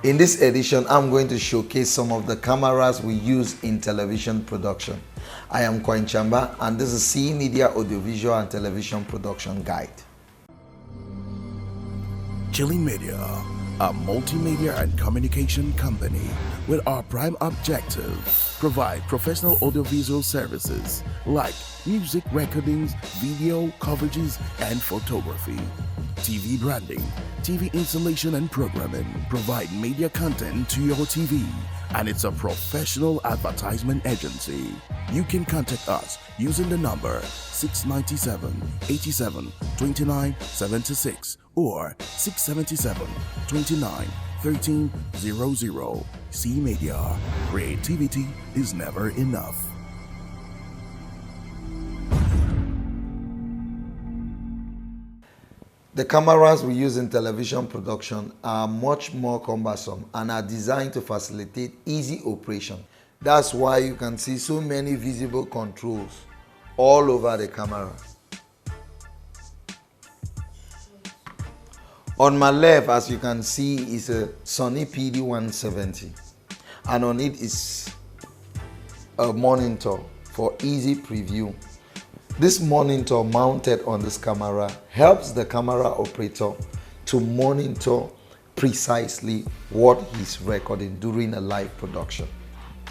In this edition, I'm going to showcase some of the cameras we use in television production. I am Nkwain Chiambah, and this is CMTV Media Audiovisual and Television Production Guide. Chillen Media, a multimedia and communication company with our prime objective: provide professional audiovisual services like music recordings, video coverages, and photography, TV branding, TV installation and programming. Provide media content to your TV, and it's a professional advertisement agency. You can contact us using the number 697 87 29 76 or 677 29 1300. C Media. Creativity is never enough. The cameras we use in television production are much more cumbersome and are designed to facilitate easy operation. That's why you can see so many visible controls all over the camera. On my left, as you can see, is a Sony PD170, and on it is a monitor for easy preview. This monitor mounted on this camera helps the camera operator to monitor precisely what he's recording during a live production.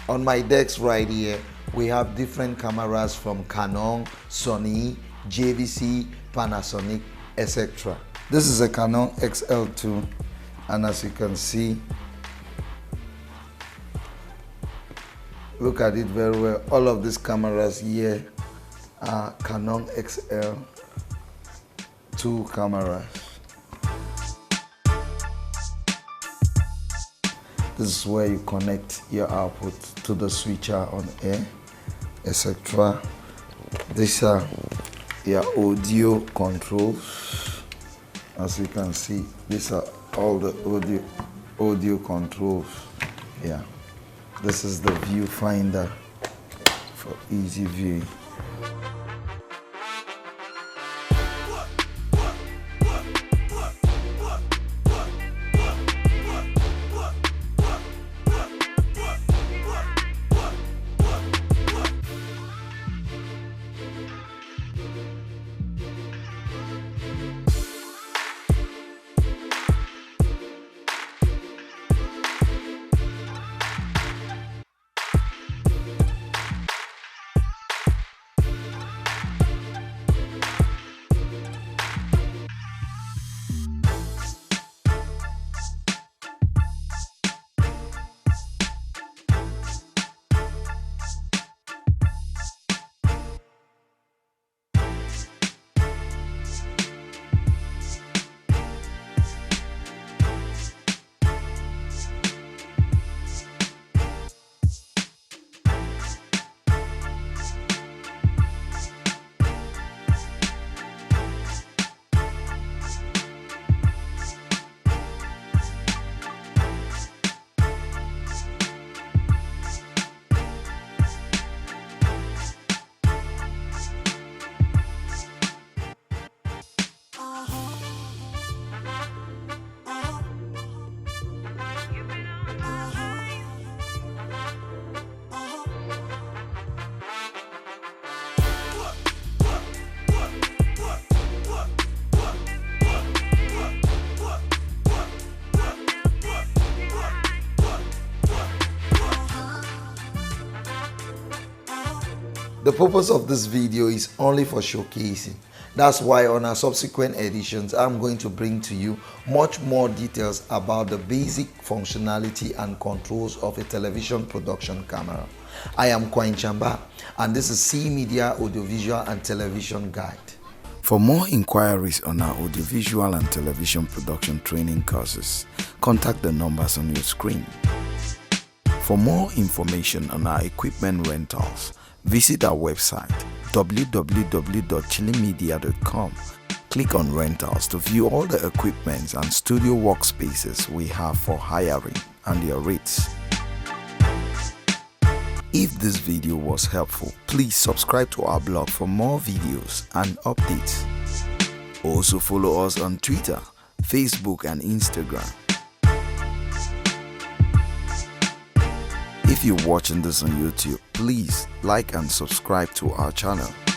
On my desk right here, we have different cameras from Canon, Sony, JVC, Panasonic, etc. This is a Canon XL2, and as you can see, look at it very well. All of these cameras here are Canon XL2 cameras. This is where you connect your output to the switcher on air, etc. These are your audio controls. As you can see, these are all the audio controls. Yeah, this is the viewfinder for easy viewing. The purpose of this video is only for showcasing. That's why on our subsequent editions, I'm going to bring to you much more details about the basic functionality and controls of a television production camera. I am Nkwain Chiambah, and this is CMTV Media Audiovisual and Television Guide. For more inquiries on our audiovisual and television production training courses, contact the numbers on your screen. For more information on our equipment rentals, visit our website www.chillenmedia.com. Click on Rentals to view all the equipment and studio workspaces we have for hiring and their rates. If this video was helpful, please subscribe to our blog for more videos and updates. Also follow us on Twitter, Facebook and Instagram. If you're watching this on YouTube, please like and subscribe to our channel.